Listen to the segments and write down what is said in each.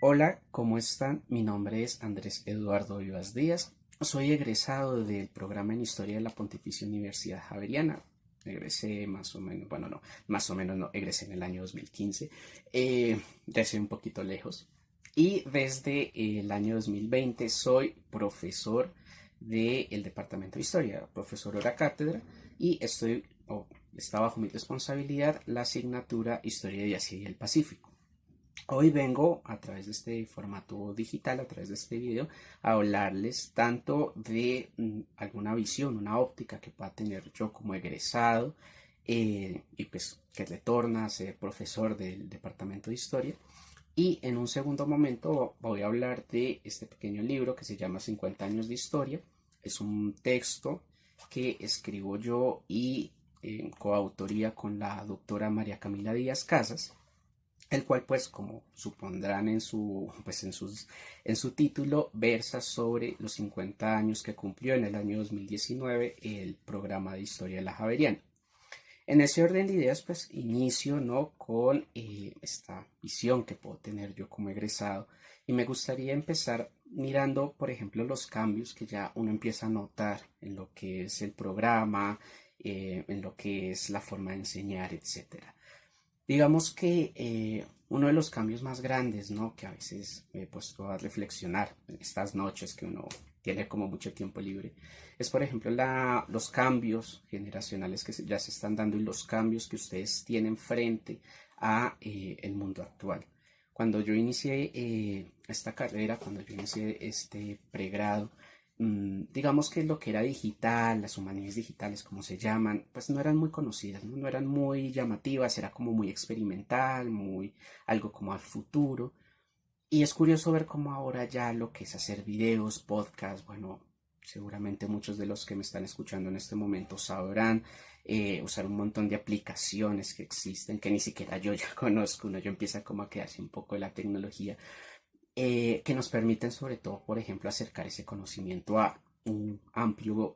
Hola, ¿cómo están? Mi nombre es Andrés Eduardo Vivas Díaz. Soy egresado del programa en Historia de la Pontificia Universidad Javeriana. Egresé más o menos, bueno, no, más o menos no, egresé en el año 2015. Ya estoy un poquito lejos. Y desde el año 2020 soy profesor del Departamento de Historia, profesor hora cátedra, y está bajo mi responsabilidad la asignatura Historia de Asia y el Pacífico. Hoy vengo a través de este formato digital, a través de este video, a hablarles tanto de alguna visión, una óptica que pueda tener yo como egresado y pues que retorna a ser profesor del Departamento de Historia. Y en un segundo momento voy a hablar de este pequeño libro que se llama 50 años de historia. Es un texto que escribo yo y en coautoría con la doctora María Camila Díaz Casas, el cual pues como supondrán en su título versa sobre los 50 años que cumplió en el año 2019 el programa de historia de la Javeriana. En ese orden de ideas pues inicio no con esta visión que puedo tener yo como egresado, y me gustaría empezar mirando por ejemplo los cambios que ya uno empieza a notar en lo que es el programa, en lo que es la forma de enseñar, etcétera. Digamos que uno de los cambios más grandes, ¿no? Que a veces me he puesto a reflexionar en estas noches que uno tiene como mucho tiempo libre, es por ejemplo los cambios generacionales que ya se están dando y los cambios que ustedes tienen frente a el mundo actual. Cuando yo inicié esta carrera, cuando yo inicié este pregrado, digamos que lo que era digital, las humanidades digitales, como se llaman, pues no eran muy conocidas, ¿no? No eran muy llamativas, era como muy experimental, muy algo como al futuro. Y es curioso ver cómo ahora ya lo que es hacer videos, podcasts, bueno, seguramente muchos de los que me están escuchando en este momento sabrán usar un montón de aplicaciones que existen, que ni siquiera yo ya conozco. Uno ya empieza como a quedarse un poco de la tecnología, que nos permiten sobre todo, por ejemplo, acercar ese conocimiento a un amplio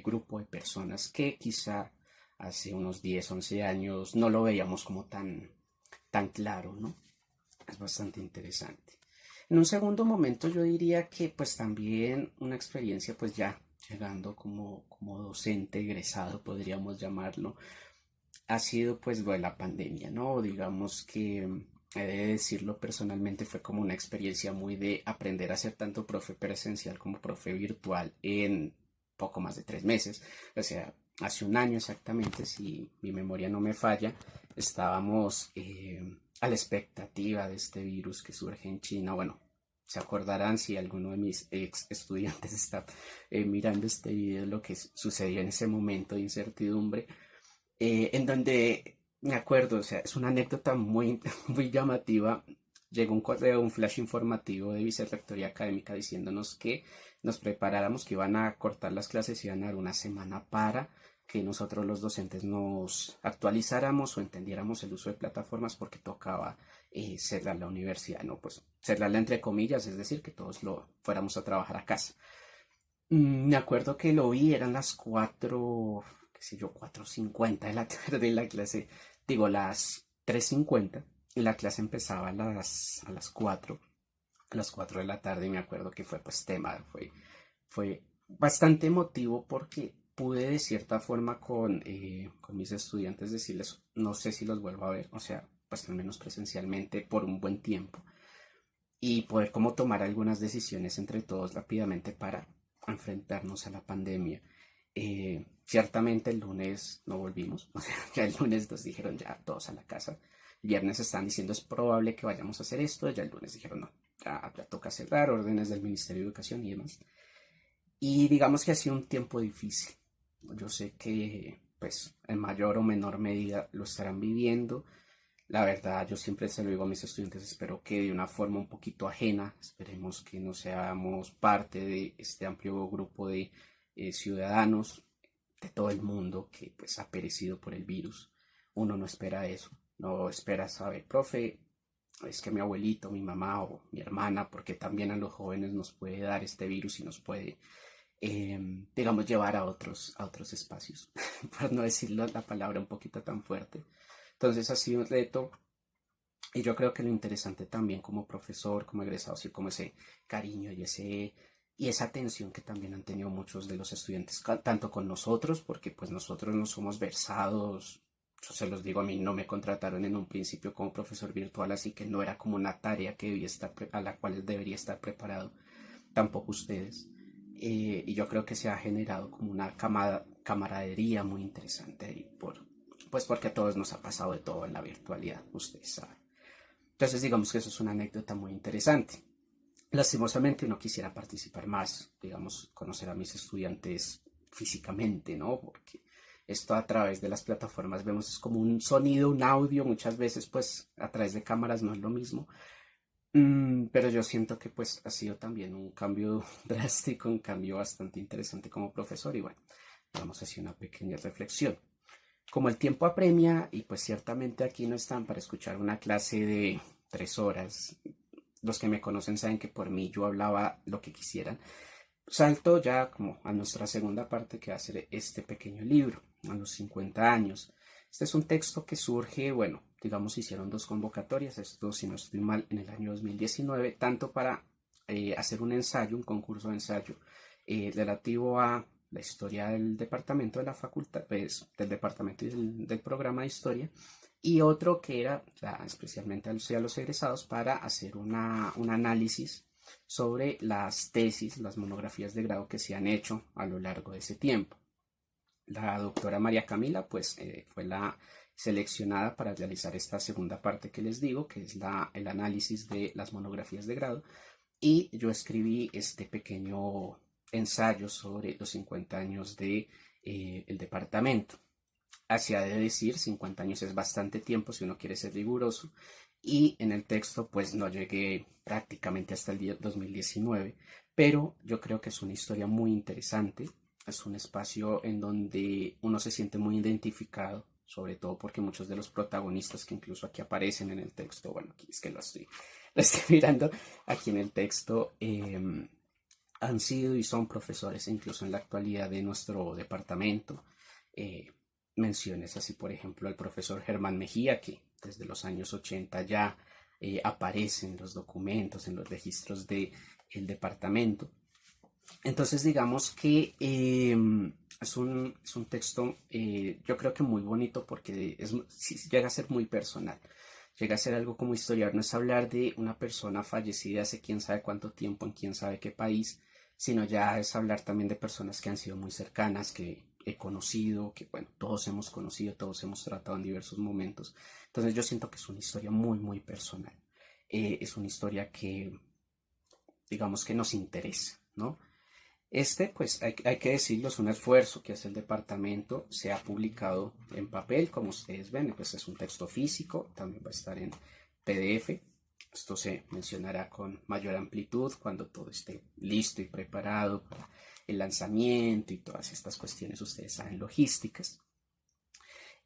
grupo de personas que quizá hace unos 10 11 años no lo veíamos como tan claro, ¿no? Es bastante interesante. En un segundo momento yo diría que pues también una experiencia pues ya llegando como docente egresado, podríamos llamarlo, ha sido pues lo de la pandemia, ¿no? Digamos que he de decirlo personalmente, fue como una experiencia muy de aprender a ser tanto profe presencial como profe virtual en poco más de 3 meses. O sea, hace un año exactamente, si mi memoria no me falla, estábamos a la expectativa de este virus que surge en China. Bueno, se acordarán si alguno de mis ex estudiantes está mirando este video, lo que sucedió en ese momento de incertidumbre, en donde me acuerdo, o sea, es una anécdota muy, muy llamativa. Llegó un correo, un flash informativo de Vicerrectoría Académica diciéndonos que nos preparáramos, que iban a cortar las clases y iban a dar una semana para que nosotros los docentes nos actualizáramos o entendiéramos el uso de plataformas, porque tocaba cerrar la universidad, ¿no? Pues cerrarla entre comillas, es decir, que todos lo fuéramos a trabajar a casa. Me acuerdo que lo vi, eran las 4, qué sé yo, 4:50 de la tarde en la clase, digo las 3:50, y la clase empezaba a las 4 de la tarde, y me acuerdo que fue pues fue bastante emotivo porque pude de cierta forma con mis estudiantes decirles, no sé si los vuelvo a ver, o sea, pues al menos presencialmente por un buen tiempo, y poder como tomar algunas decisiones entre todos rápidamente para enfrentarnos a la pandemia. Ciertamente el lunes no volvimos, o sea, ya el lunes nos dijeron ya todos a la casa. El viernes están diciendo es probable que vayamos a hacer esto, ya el lunes dijeron no, ya toca cerrar, órdenes del Ministerio de Educación y demás. Y digamos que ha sido un tiempo difícil. Yo sé que pues en mayor o menor medida lo estarán viviendo. La verdad, yo siempre se lo digo a mis estudiantes, espero que de una forma un poquito ajena, esperemos que no seamos parte de este amplio grupo de ciudadanos de todo el mundo que pues ha perecido por el virus. Uno no espera eso, no espera saber, profe, es que mi abuelito, mi mamá o mi hermana, porque también a los jóvenes nos puede dar este virus y nos puede, digamos, llevar a otros espacios, por no decirlo la palabra un poquito tan fuerte. Entonces ha sido un reto Y yo creo que lo interesante también como profesor, como egresado, sí, como ese cariño y esa atención que también han tenido muchos de los estudiantes, tanto con nosotros, porque pues nosotros no somos versados, yo se los digo, a mí no me contrataron en un principio como profesor virtual, así que no era como una tarea que debía estar, a la cual debería estar preparado, tampoco ustedes. Y yo creo que se ha generado como una camaradería muy interesante ahí pues porque a todos nos ha pasado de todo en la virtualidad, ustedes saben. Entonces digamos que eso es una anécdota muy interesante. Lastimosamente uno quisiera participar más, digamos, conocer a mis estudiantes físicamente, ¿no? Porque esto a través de las plataformas vemos es como un sonido, un audio, muchas veces pues a través de cámaras no es lo mismo. Pero yo siento que pues ha sido también un cambio drástico, un cambio bastante interesante como profesor y bueno, vamos a hacer una pequeña reflexión. Como el tiempo apremia y pues ciertamente aquí no están para escuchar una clase de 3 horas, los que me conocen saben que por mí yo hablaba lo que quisieran. Salto ya como a nuestra segunda parte que va a ser este pequeño libro, a los 50 años. Este es un texto que surge, bueno, digamos hicieron dos convocatorias, esto si no estoy mal, en el año 2019, tanto para hacer un ensayo, un concurso de ensayo relativo a la historia del departamento de la facultad, pues, del departamento y del programa de historia, y otro que era especialmente a los egresados para hacer un análisis sobre las tesis, las monografías de grado que se han hecho a lo largo de ese tiempo. La doctora María Camila pues fue la seleccionada para realizar esta segunda parte que les digo, que es el análisis de las monografías de grado, y yo escribí este pequeño ensayo sobre los 50 años de el departamento. Hacia de decir, 50 años es bastante tiempo si uno quiere ser riguroso, y en el texto pues no llegué prácticamente hasta el 2019, pero yo creo que es una historia muy interesante, es un espacio en donde uno se siente muy identificado, sobre todo porque muchos de los protagonistas que incluso aquí aparecen en el texto, bueno, aquí es que lo estoy mirando aquí en el texto, han sido y son profesores incluso en la actualidad de nuestro departamento. Eh, Menciones así, por ejemplo, al profesor Germán Mejía, que desde los años 80 ya aparece en los documentos, en los registros del departamento. Entonces, digamos que es un texto, yo creo que muy bonito porque sí, llega a ser muy personal. Llega a ser algo como historiar, no es hablar de una persona fallecida hace quién sabe cuánto tiempo en quién sabe qué país, sino ya es hablar también de personas que han sido muy cercanas, que he conocido, que bueno, todos hemos conocido, todos hemos tratado en diversos momentos. Entonces yo siento que es una historia muy, muy personal. Es una historia que, digamos que nos interesa, ¿no? Pues hay que decirlo, es un esfuerzo que hace el departamento, se ha publicado en papel, como ustedes ven, pues es un texto físico, también va a estar en PDF. Esto se mencionará con mayor amplitud cuando todo esté listo y preparado para el lanzamiento y todas estas cuestiones, ustedes saben, logísticas.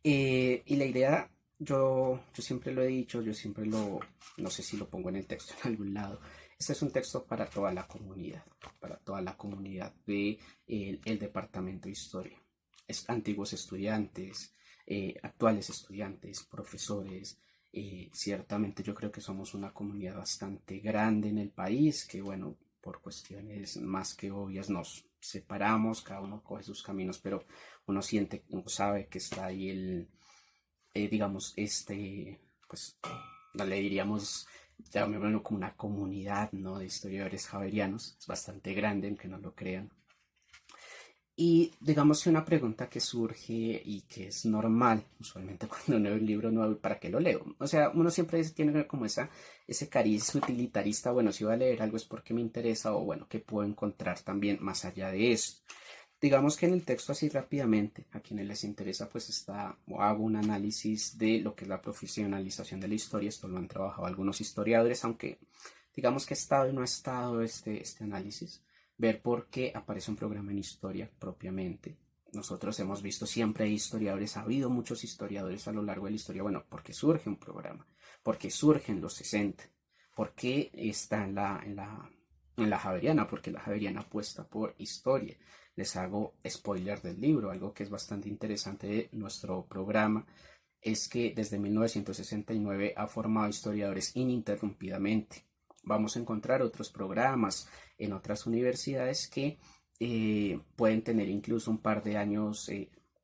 Y la idea, yo siempre lo he dicho, no sé si lo pongo en el texto en algún lado, este es un texto para toda la comunidad de el Departamento de Historia. Antiguos estudiantes, actuales estudiantes, profesores. Ciertamente yo creo que somos una comunidad bastante grande en el país, que bueno, por cuestiones más que obvias nos separamos, cada uno coge sus caminos, pero uno siente, uno sabe que está ahí digamos, pues, no le diríamos, llamémoslo como una comunidad, ¿no? De historiadores javerianos, es bastante grande, aunque no lo crean. Y digamos que una pregunta que surge y que es normal, usualmente cuando uno lee un libro nuevo, ¿para qué lo leo? O sea, uno siempre tiene como ese cariz utilitarista, bueno, si voy a leer algo es porque me interesa o bueno, que puedo encontrar también más allá de eso. Digamos que en el texto así rápidamente, a quienes les interesa, pues hago un análisis de lo que es la profesionalización de la historia. Esto lo han trabajado algunos historiadores, aunque digamos que ha estado y no ha estado este análisis. Ver por qué aparece un programa en historia propiamente. Nosotros hemos visto siempre historiadores, ha habido muchos historiadores a lo largo de la historia. Bueno, ¿por qué surge un programa? ¿Por qué surge en los 60? ¿Por qué está en la Javeriana? Porque la Javeriana apuesta por historia. Les hago spoiler del libro, algo que es bastante interesante de nuestro programa. es que desde 1969 ha formado historiadores ininterrumpidamente. Vamos a encontrar otros programas en otras universidades que pueden tener incluso un par de años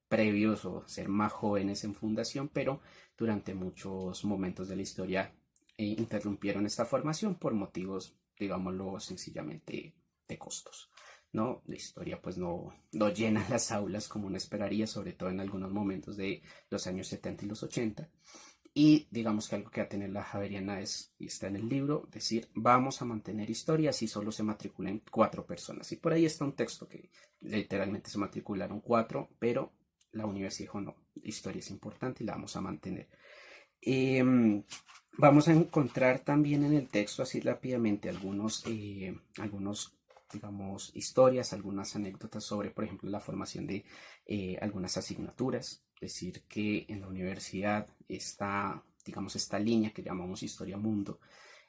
previos o ser más jóvenes en fundación, pero durante muchos momentos de la historia interrumpieron esta formación por motivos, digámoslo sencillamente, de costos. ¿No? La historia pues no llena las aulas como uno esperaría, sobre todo en algunos momentos de los años 70 y los 80. Y digamos que algo que va a tener la Javeriana es, y está en el libro, decir, vamos a mantener historia si solo se matriculen 4 personas. Y por ahí está un texto que literalmente se matricularon 4, pero la universidad dijo, no, la historia es importante y la vamos a mantener. Vamos a encontrar también en el texto, así rápidamente, algunos digamos, historias, algunas anécdotas sobre, por ejemplo, la formación de algunas asignaturas. Decir que en la universidad digamos, esta línea que llamamos Historia Mundo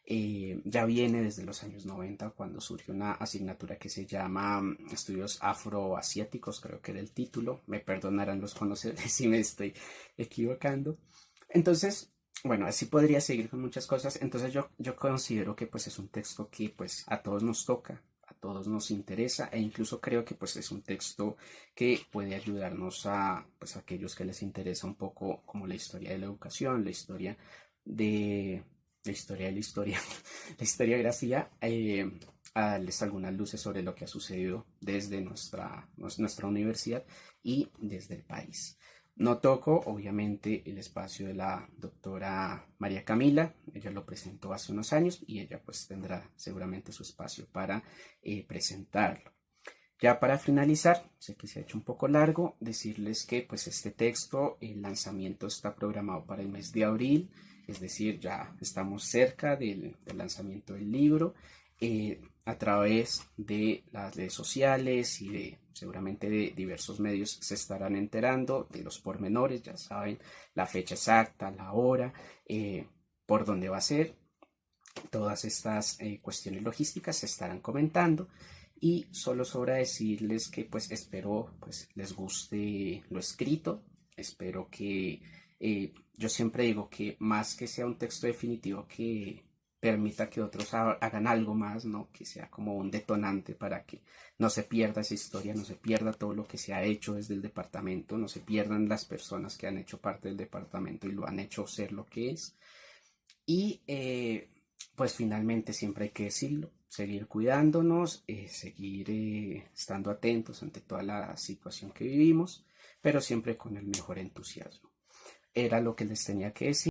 ya viene desde los años 90 cuando surge una asignatura que se llama Estudios Afroasiáticos, creo que era el título. Me perdonarán los conocedores si me estoy equivocando. Entonces, bueno, así podría seguir con muchas cosas. Entonces yo considero que pues es un texto que pues a todos nos toca, a todos nos interesa e incluso creo que pues es un texto que puede ayudarnos a pues a aquellos que les interesa un poco como la historia de la educación, de la historia de la historia, la historiografía, a darles algunas luces sobre lo que ha sucedido desde nuestra universidad y desde el país. No toco, obviamente, el espacio de la doctora María Camila. Ella lo presentó hace unos años y ella pues tendrá seguramente su espacio para presentarlo. Ya para finalizar, sé que se ha hecho un poco largo, decirles que pues este texto, el lanzamiento está programado para el mes de abril, es decir, ya estamos cerca del lanzamiento del libro. A través de las redes sociales y seguramente de diversos medios se estarán enterando de los pormenores, ya saben la fecha exacta, la hora, por dónde va a ser. Todas estas cuestiones logísticas se estarán comentando y solo sobra decirles que pues espero pues les guste lo escrito, espero que yo siempre digo que más que sea un texto definitivo que permita que otros hagan algo más, ¿no? Que sea como un detonante para que no se pierda esa historia, no se pierda todo lo que se ha hecho desde el departamento, no se pierdan las personas que han hecho parte del departamento y lo han hecho ser lo que es. Y pues finalmente siempre hay que decirlo, seguir cuidándonos, seguir estando atentos ante toda la situación que vivimos, pero siempre con el mejor entusiasmo. Era lo que les tenía que decir.